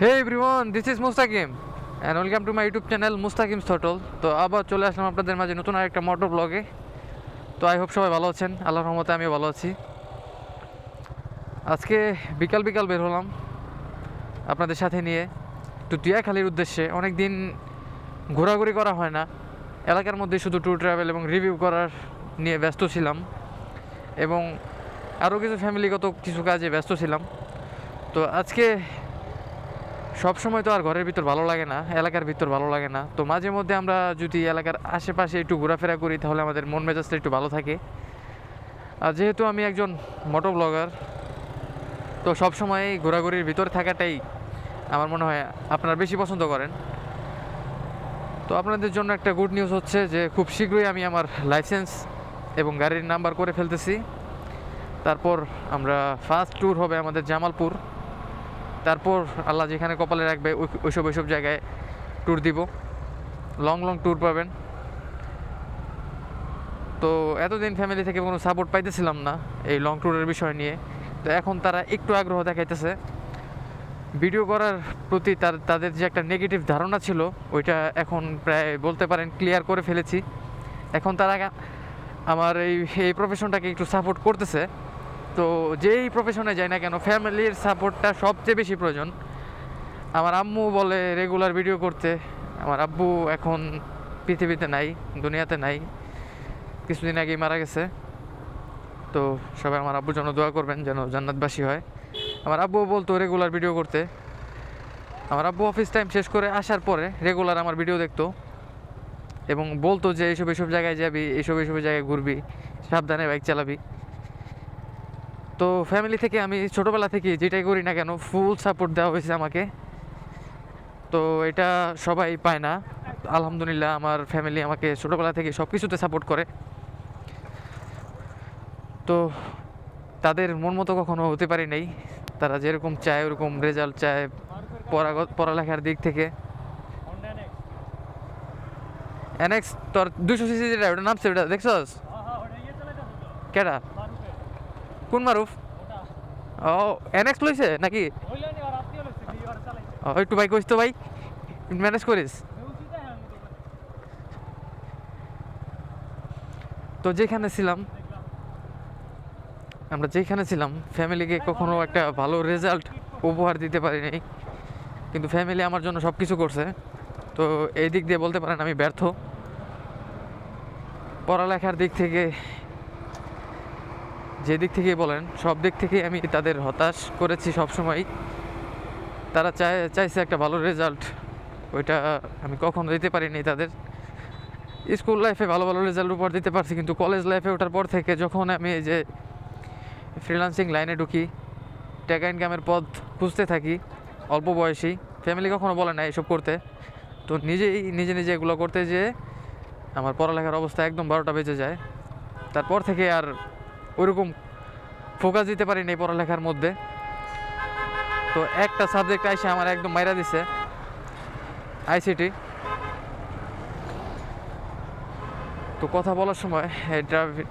Hey everyone, this is Mustaqim and welcome to my YouTube channel Mustaqim's Throttle. তো আবার চলে আসলাম আপনাদের মাঝে নতুন আরেকটা মোটর ব্লগে। তো আই হোপ সবাই ভালো আছেন, আল্লাহর রহমতে আমিও ভালো আছি। আজকে বিকাল বিকাল বের হলাম আপনাদের সাথে নিয়ে একটু টিয়াখালীর উদ্দেশ্যে। অনেক দিন ঘোরাঘুরি করা হয় না, এলাকার মধ্যে শুধু ট্যুর ট্রাভেল এবং রিভিউ করার নিয়ে ব্যস্ত ছিলাম এবং আরও কিছু ফ্যামিলিগত কিছু কাজে ব্যস্ত ছিলাম। তো আজকে সব সময় তো আর ঘরের ভিতর ভালো লাগে না, এলাকার ভিতর ভালো লাগে না। তো মাঝে মধ্যে আমরা যদি এলাকার আশেপাশে একটু ঘোরাফেরা করি তাহলে আমাদের মন মেজাজটা একটু ভালো থাকে। আর যেহেতু আমি একজন মোটো ব্লগার, তো সব সময় ঘোরাঘুরির ভিতর থাকাটাই আমার মনে হয় আপনারা বেশি পছন্দ করেন। তো আপনাদের জন্য একটা গুড নিউজ হচ্ছে যে খুব শীঘ্রই আমি আমার লাইসেন্স এবং গাড়ির নাম্বার করে ফেলতেছি। তারপর আমরা ফার্স্ট ট্যুর হবে আমাদের জামালপুর। তারপর আল্লাহ যেখানে কপালে রাখবে ওইসব জায়গায় ট্যুর দিব, লং ট্যুর পাবেন। তো এতদিন ফ্যামিলি থেকে কোনো সাপোর্ট পাইতেছিলাম না এই লং ট্যুরের বিষয় নিয়ে। তো এখন তারা একটু আগ্রহ দেখাইতেছে ভিডিও করার প্রতি। তাদের যে একটা নেগেটিভ ধারণা ছিল ওইটা এখন প্রায় বলতে পারেন ক্লিয়ার করে ফেলেছি। এখন তারা আমার এই প্রফেশনটাকে একটু সাপোর্ট করতেছে। তো যেই প্রফেশনে যাই না কেন ফ্যামিলির সাপোর্টটা সবচেয়ে বেশি প্রয়োজন। আমার আম্মু বলে রেগুলার ভিডিও করতে। আমার আব্বু এখন পৃথিবীতে নাই, দুনিয়াতে নাই, কিছুদিন আগেই মারা গেছে। তো সবাই আমার আব্বুর জন্য দোয়া করবেন যেন জান্নাতবাসী হয়। আমার আব্বু বলতো রেগুলার ভিডিও করতে। আমার আব্বু অফিস টাইম শেষ করে আসার পরে রেগুলার আমার ভিডিও দেখতো এবং বলতো যে এইসব জায়গায় যাবি, এইসব জায়গায় ঘুরবি, সাবধানে বাইক চালাবি। তো ফ্যামিলি থেকে আমি ছোটোবেলা থেকে যেটাই করি না কেন ফুল সাপোর্ট দেওয়া হয়েছে আমাকে। তো এটা সবাই পায় না। আলহামদুলিল্লাহ আমার ফ্যামিলি আমাকে ছোটোবেলা থেকে সব কিছুতে সাপোর্ট করে। তো তাদের মন মতো কখনো হতে পারি নাই। তারা যেরকম চায় ওরকম রেজাল্ট চায় পড়ালেখার দিক থেকে। এনএক্স তোর 200 সিসি যেটা ওটা নামছে, ওটা দেখছস? কেডা? কোন মারুফ? ও এনএক্স লইছে নাকি? একটু ভাই কইস তো ভাই, ম্যানেজ করিস। তো আমরা যেখানে ছিলাম ফ্যামিলিকে কখনো একটা ভালো রেজাল্ট উপহার দিতে পারি নাই, কিন্তু ফ্যামিলি আমার জন্য সব কিছু করছে। তো এই দিক দিয়ে বলতে পারেন আমি ব্যর্থ। পড়ালেখার দিক থেকে, যে দিক থেকেই বলেন সব দিক থেকেই আমি তাদের হতাশ করেছি সবসময়। তারা চাইছে একটা ভালো রেজাল্ট, ওইটা আমি কখনো দিতে পারিনি তাদের। স্কুল লাইফে ভালো রেজাল্ট উপহার দিতে পারছি, কিন্তু কলেজ লাইফে ওঠার পর থেকে যখন আমি এই যে ফ্রিল্যান্সিং লাইনে ঢুকি, টাকা ইনকামের পথ খুঁজতে থাকি অল্প বয়সী, ফ্যামিলি কখনো বলে না এসব করতে। তো নিজে এগুলো করতে যেয়ে আমার পড়ালেখার অবস্থা একদম 12টা বেজে যায়। তারপর থেকে আর ওইরকম ফোকাস দিতে পারিনি এই পড়ালেখার মধ্যে। তো একটা সাবজেক্ট আইসে আমার একদম মাইরা দিছে, আইসিটি। তো কথা বলার সময়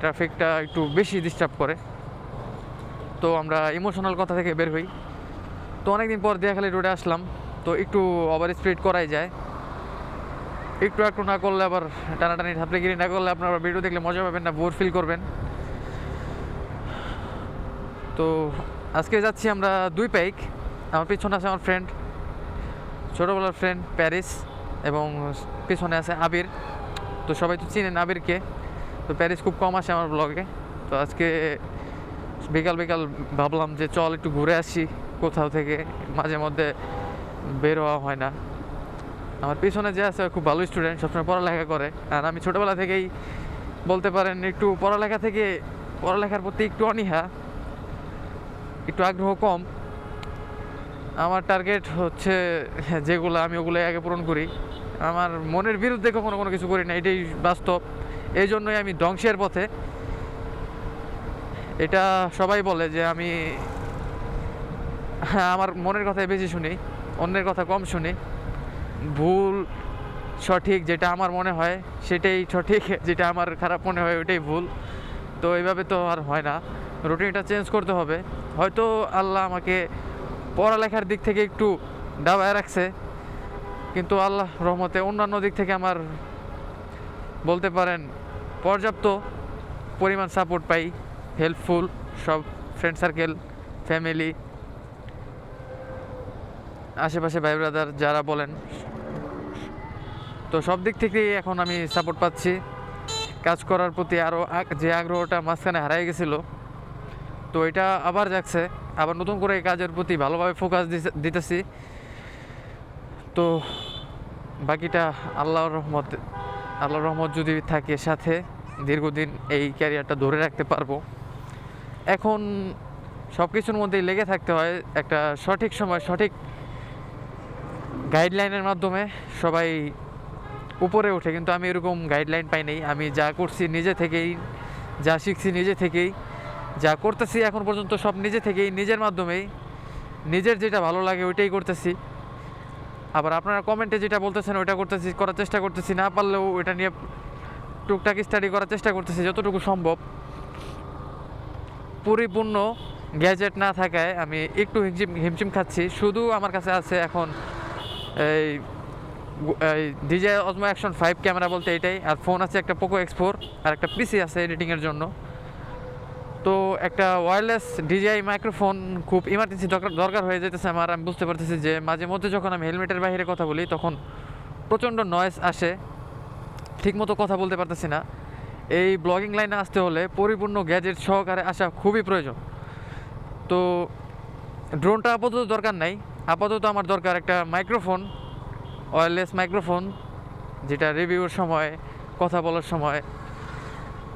ট্রাফিকটা একটু বেশি ডিস্টার্ব করে। তো আমরা ইমোশনাল কথা থেকে বের হই। তো অনেকদিন পর দিয়াখালী রোডে আসলাম। তো একটু ওভার স্পিড করাই যায়, একটু না করলে আবার টানাটানি ঝাপড়িগিরি না করলে আপনারা ভিডিও দেখলে মজা পাবেন না, বোর ফিল করবেন। তো আজকে যাচ্ছি আমরা 2 বাইক। আমার পিছনে আছে আমার ফ্রেন্ড, ছোটোবেলার ফ্রেন্ড প্যারিস, এবং পিছনে আছে আবির। তো সবাই তো চিনেন আবিরকে। তো প্যারিস খুব কম আসে আমার ব্লগে। তো আজকে বিকাল ভাবলাম যে চল একটু ঘুরে আসি কোথাও থেকে, মাঝে মধ্যে বের হওয়া হয় না। আমার পিছনে যে আছে খুব ভালো স্টুডেন্ট, সবসময় পড়ালেখা করে। আর আমি ছোটোবেলা থেকেই বলতে পারেন একটু পড়ালেখার প্রতি একটু অনীহা, একটু আগ্রহ কম। আমার টার্গেট হচ্ছে যেগুলো আমি ওগুলোই আগে পূরণ করি। আমার মনের বিরুদ্ধে কখনো কোনো কিছু করি না, এটাই বাস্তব। এই জন্যই আমি ধ্বংসের পথে। এটা সবাই বলে যে আমি আমার মনের কথাই বেশি শুনি, অন্যের কথা কম শুনি। ভুল সঠিক যেটা আমার মনে হয় সেটাই সঠিক, যেটা আমার খারাপ মনে হয় ওইটাই ভুল। তো এইভাবে তো আর হয় না, রুটিনটা চেঞ্জ করতে হবে। হয়তো আল্লাহ আমাকে পড়ালেখার দিক থেকে একটু ডাবায় রাখছে, কিন্তু আল্লাহ রহমতে অন্যান্য দিক থেকে আমার বলতে পারেন পর্যাপ্ত পরিমাণ সাপোর্ট পাই, হেল্পফুল সব ফ্রেন্ড সার্কেল, ফ্যামিলি, আশেপাশে ভাই ব্রাদার যারা বলেন, তো সব দিক থেকেই এখন আমি সাপোর্ট পাচ্ছি। কাজ করার প্রতি আরও যে আগ্রহটা মাঝখানে হারাই গেছিলো, তো এটা আবার যাচ্ছে, আবার নতুন করে এই কাজের প্রতি ভালোভাবে ফোকাস দিতেছি। তো বাকিটা আল্লাহর রহমত যদি থাকে সাথে, দীর্ঘদিন এই ক্যারিয়ারটা ধরে রাখতে পারবো। এখন সব কিছুর মধ্যেই লেগে থাকতে হয়, একটা সঠিক সময় সঠিক গাইডলাইনের মাধ্যমে সবাই উপরে ওঠে, কিন্তু আমি এরকম গাইডলাইন পাই নাই। আমি যা করছি নিজে থেকেই, যা শিখছি নিজে থেকেই, যা করতেছি এখন পর্যন্ত সব নিজে থেকেই, নিজের মাধ্যমেই, নিজের যেটা ভালো লাগে ওইটাই করতেছি। আবার আপনারা কমেন্টে যেটা বলতেছেন ওইটা করার চেষ্টা করতেছি, না পারলেও ওইটা নিয়ে টুকটাক স্টাডি করার চেষ্টা করতেছি যতটুকু সম্ভব। পরিপূর্ণ গ্যাজেট না থাকায় আমি একটু হিমশিম খাচ্ছি। শুধু আমার কাছে আছে এখন এই DJI Osmo Action 5 ক্যামেরা বলতে এটাই, আর ফোন আছে একটা Poco X4, আর একটা পিসি আছে এডিটিংয়ের জন্য। তো একটা ওয়্যারলেস DJI মাইক্রোফোন খুব ইমার্জেন্সি দরকার হয়ে যেতেছে আমার। আমি বুঝতে পারতেছি যে মাঝে মধ্যে যখন আমি হেলমেটের বাইরে কথা বলি তখন প্রচণ্ড নয়েজ আসে, ঠিকমতো কথা বলতে পারতেছি না। এই ব্লগিং লাইনে আসতে হলে পরিপূর্ণ গ্যাজেট সহকারে আসা খুবই প্রয়োজন। তো ড্রোনটা আপাতত দরকার নাই, আপাতত আমার দরকার একটা মাইক্রোফোন, ওয়্যারলেস মাইক্রোফোন, যেটা রিভিউর সময়, কথা বলার সময়,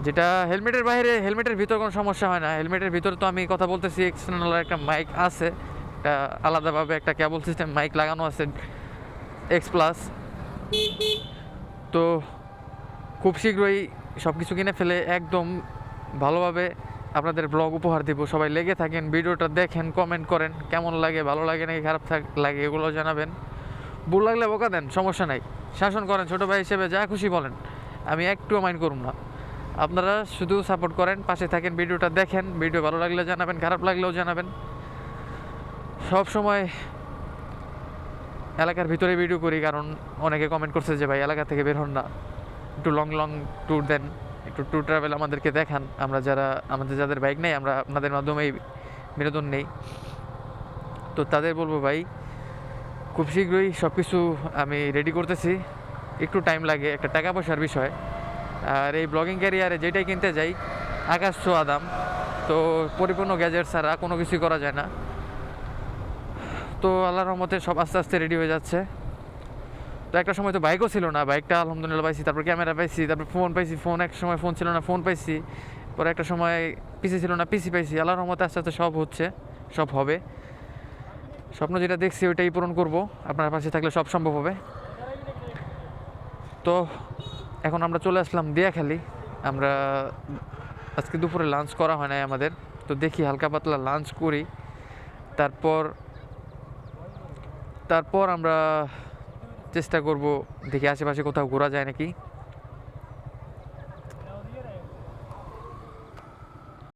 যেটা হেলমেটের ভিতর কোনো সমস্যা হয় না। হেলমেটের ভিতরে তো আমি কথা বলতেছি, এক্সটার্নাল একটা মাইক আছে, একটা আলাদাভাবে একটা কেবল সিস্টেম মাইক লাগানো আছে X+। তো খুব শীঘ্রই সব কিছু কিনে ফেলে একদম ভালোভাবে আপনাদের ব্লগ উপহার দিব। সবাই লেগে থাকেন, ভিডিওটা দেখেন, কমেন্ট করেন, কেমন লাগে, ভালো লাগে নাকি খারাপ লাগে এগুলো জানাবেন। ভুল লাগলে বকা দেন, সমস্যা নাই, শাসন করেন, ছোটো ভাই হিসেবে যা খুশি বলেন, আমি একটুও মাইন্ড করুন না। আপনারা শুধু সাপোর্ট করেন, পাশে থাকেন, ভিডিওটা দেখেন, ভিডিও ভালো লাগলে জানাবেন, খারাপ লাগলেও জানাবেন। সব সময় এলাকার ভিতরে ভিডিও করি, কারণ অনেকে কমেন্ট করছে যে ভাই এলাকা থেকে বের হন না, একটু লং ট্যুর দেন, একটু ট্যুর ট্রাভেল আমাদেরকে দেখান। আমাদের যাদের বাইক নেই, আমরা আপনাদের মাধ্যমেই বিনোদন নেই। তো তাদের বলবো ভাই, খুব শীঘ্রই সব কিছু আমি রেডি করতেছি, একটু টাইম লাগে, একটা টাকা পয়সার বিষয়। আর এই ব্লগিং ক্যারিয়ারে যেটাই কিনতে যাই আকাশ ছোঁয়া দাম, তো পরিপূর্ণ গ্যাজেট ছাড়া কোনো কিছুই করা যায় না। তো আল্লাহর রহমতে সব আস্তে আস্তে রেডি হয়ে যাচ্ছে। তো একটা সময় তো বাইকও ছিল না, বাইকটা আলহামদুলিল্লাহ পাইছি, তারপর ক্যামেরা পাইছি, তারপর ফোন পাইছি, এক সময় ফোন ছিল না, ফোন পাইছি, পরে একটা সময় পিসি ছিল না, পিসি পাইছি। আল্লাহর রহমতে আস্তে আস্তে সব হচ্ছে, সব হবে। স্বপ্ন যেটা দেখছি ওইটাই পূরণ করব, আপনার পাশে থাকলে সব সম্ভব হবে। তো এখন আমরা চলে আসলাম দিয়াখালী। আমরা আজকে দুপুরে লাঞ্চ করা হয় নাই আমাদের, তো দেখি হালকা পাতলা লাঞ্চ করি, তারপর আমরা চেষ্টা করব দেখি আশেপাশে কোথাও ঘোরা যায় নাকি।